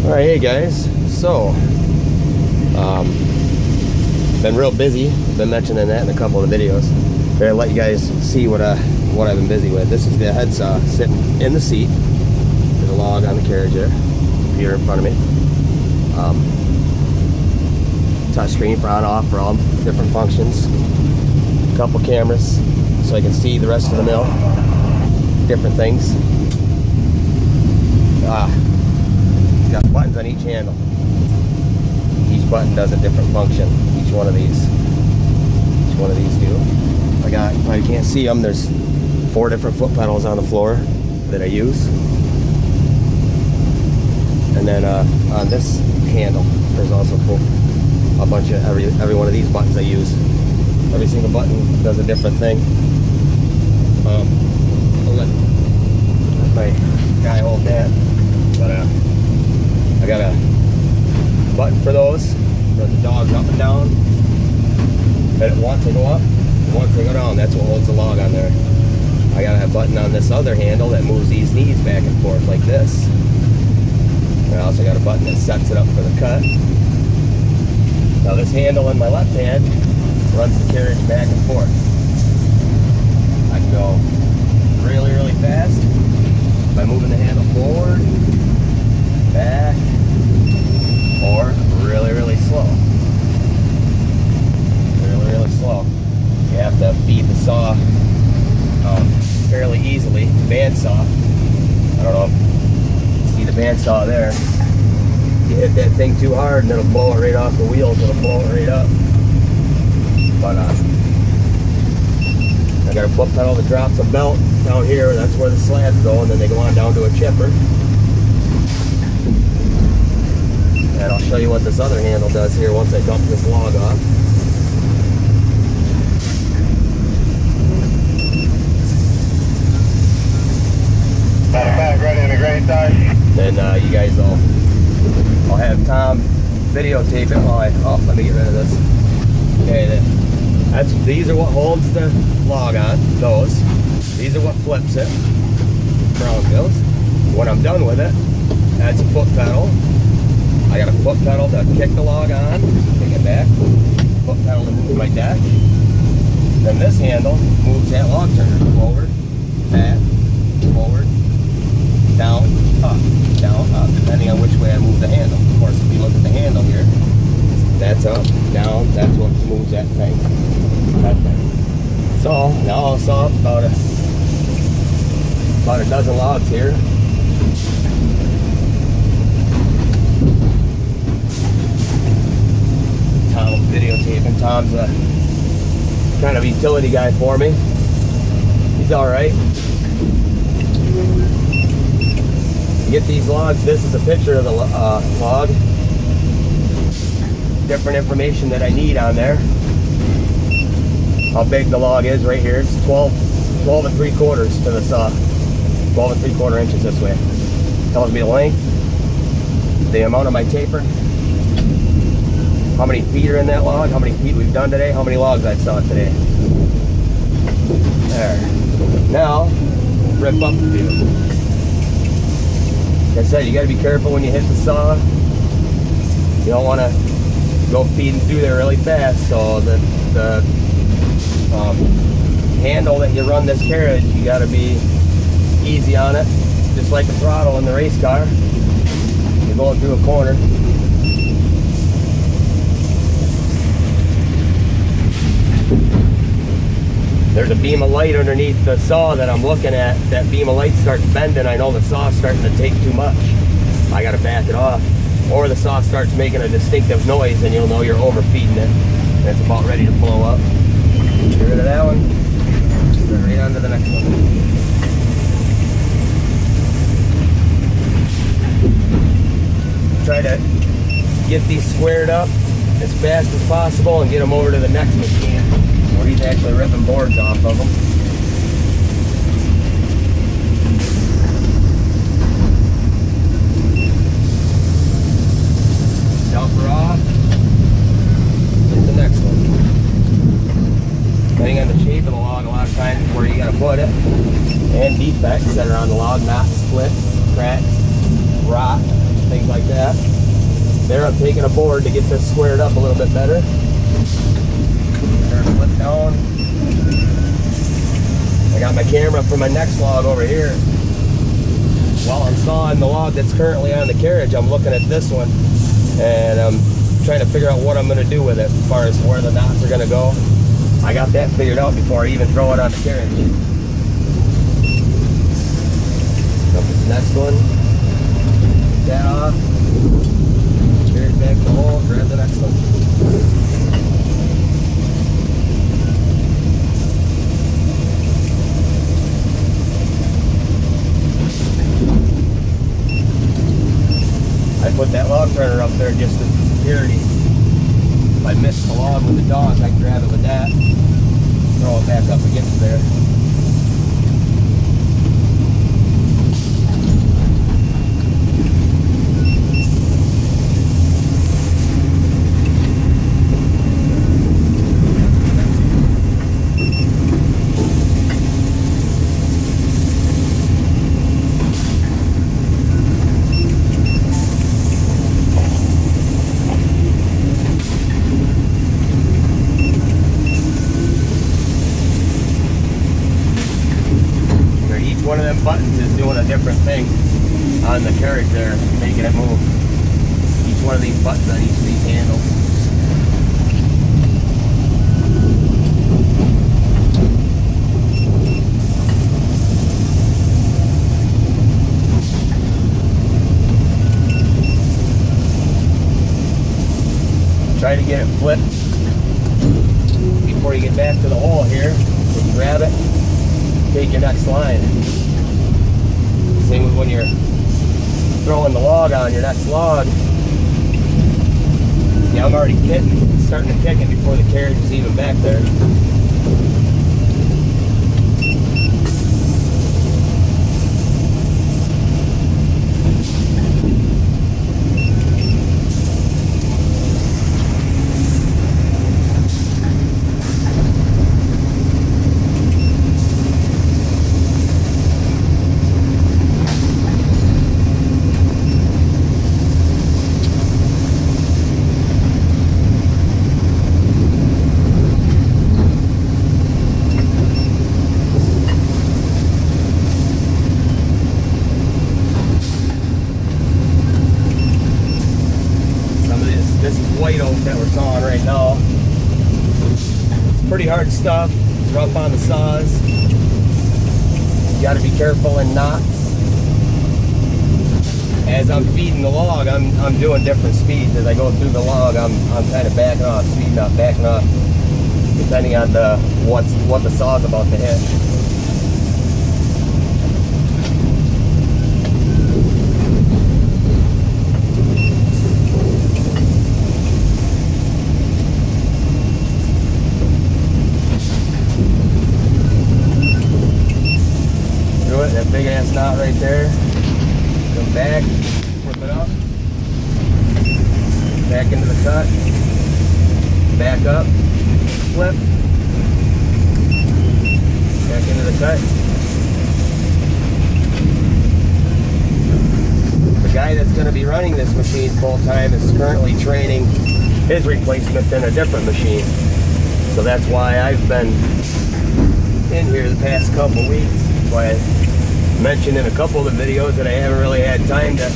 Alright, hey guys, so been real busy. Been mentioning that in a couple of the videos. Better let you guys see what I've been busy with. This is the head saw sitting in the seat. There's a log on the carriage there. Computer in front of me. Touch screen for on off for all different functions. A couple cameras so I can see the rest of the mill. Different things. It's got buttons on each handle. Each button does a different function. Each one of these do. I can't see them. There's 4 different foot pedals on the floor that I use. And then on this handle, there's also a bunch of every one of these buttons I use. Every single button does a different thing. I'll let my guy hold that. But I got a button for those. Run the dogs up and down. Hit it once they go up, once they go down. That's what holds the log on there. I got a button on this other handle that moves these knees back and forth like this. And I also got a button that sets it up for the cut. Now this handle in my left hand runs the carriage back and forth. I can go really, really fast by moving the handle forward, back, or really, really slow. Really, really slow. You have to feed the saw fairly easily. The bandsaw. I don't know if you see the bandsaw there. You hit that thing too hard and it'll blow it right off the wheels. It'll blow it right up. But I got a foot pedal that drops a belt down here. That's where the slabs go, and then they go on down to a chipper. And I'll show you what this other handle does here once I dump this log off. Back ready in a great time. Then you guys I'll have Tom videotape it while let me get rid of this. Okay, these are what holds the log on, those. These are what flips it, brown goes. When I'm done with it, that's a foot pedal. I got a foot pedal to kick the log on, kick it back. Foot pedal to move my deck. Then this handle moves that log turner forward, back, forward, down, up, depending on which way I move the handle. Of course, if you look at the handle here, that's up, down, that's what moves that thing. That thing. So now I'll saw about a dozen logs here. Tom videotaping. Tom's a kind of utility guy for me. He's all right. You get these logs. This is a picture of the log. Different information that I need on there. How big the log is right here. It's 12 and 3/4 to the saw. 12 and 3/4 inches this way. Tells me the length, the amount of my taper, how many feet are in that log, how many feet we've done today, how many logs I've sawed today. There. Now, rip up the view. Like I said, you got to be careful when you hit the saw. You don't want to go feeding through there really fast. So the handle that you run this carriage, you got to be easy on it, just like the throttle in the race car. You're going through a corner. There's a beam of light underneath the saw that I'm looking at. That beam of light starts bending. I know the saw's starting to take too much. I got to back it off. Or the saw starts making a distinctive noise and you'll know you're overfeeding it. And it's about ready to blow up. Get rid of that one. Right on to the next one. Try to get these squared up as fast as possible and get them over to the next machine where he's actually ripping boards off of them. Dump her off. Get the next one. Depending on the shape of the log, a lot of times where you got to put it, and defects that are on the log, knots, splits, cracks, rot, things like that. There I'm taking a board to get this squared up a little bit better. There, flip down. I got my camera for my next log over here. While I'm sawing the log that's currently on the carriage, I'm looking at this one and I'm trying to figure out what I'm going to do with it as far as where the knots are going to go. I got that figured out before I even throw it on the carriage. Dump this next one. Get that off. Carry it back to the hole. Grab the next one. I put that log turner up there just as security. If I miss the log with the dog, I can grab it with that, throw it back up against there. One of them buttons is doing a different thing on the carriage there, making it move. Each one of these buttons on each of these handles. Try to get it flipped before you get back to the hole here. So you grab it, take your next line. Same with when you're throwing the log on your next log. See, I'm already starting to kick it before the carriage is even back there. This is white oak that we're sawing right now. It's pretty hard stuff. It's rough on the saws. You got to be careful in knots. As I'm feeding the log, I'm doing different speeds. As I go through the log, I'm kind of backing off, speeding up, backing off, depending on what the saw's about to hit. That big ass knot right there. Come back, flip it up, back into the cut, back up, flip, back into the cut. The guy that's going to be running this machine full time is currently training his replacement in a different machine. So that's why I've been in here the past couple weeks. That's why I mentioned in a couple of the videos that I haven't really had time to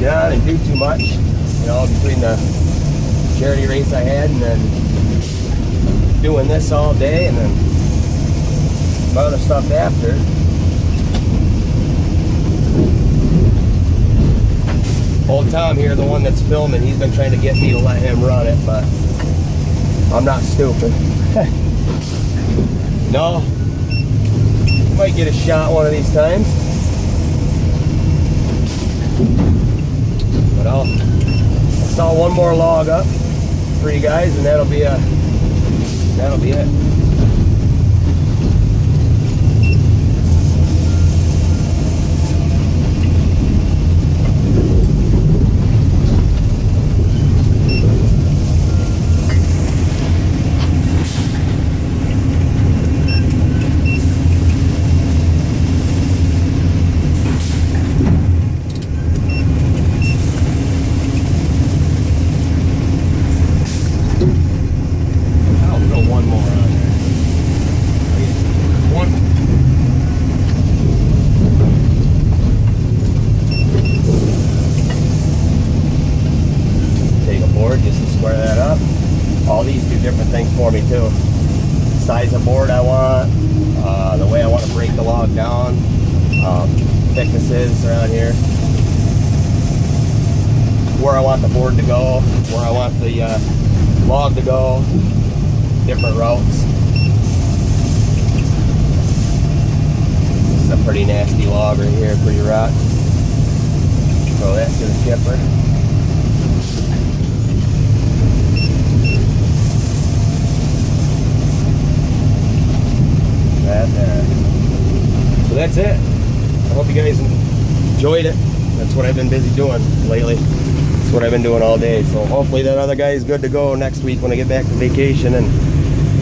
get on and do too much, you know, between the charity race I had and then doing this all day and then some other stuff after. Old Tom here, the one that's filming, he's been trying to get me to let him run it, but I'm not stupid. No. Might get a shot one of these times. But I'll saw one more log up for you guys and that'll be it. is around here. Where I want the board to go, where I want the log to go, different routes. This is a pretty nasty log right here, pretty rock. Throw that to the skipper. That there. So that's it. I hope you guys enjoyed it. That's what I've been busy doing lately. That's what I've been doing all day. So hopefully that other guy is good to go next week when I get back from vacation, and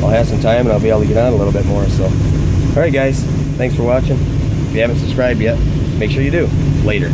I'll have some time and I'll be able to get on a little bit more. So, all right, guys, thanks for watching. If you haven't subscribed yet, make sure you do. Later.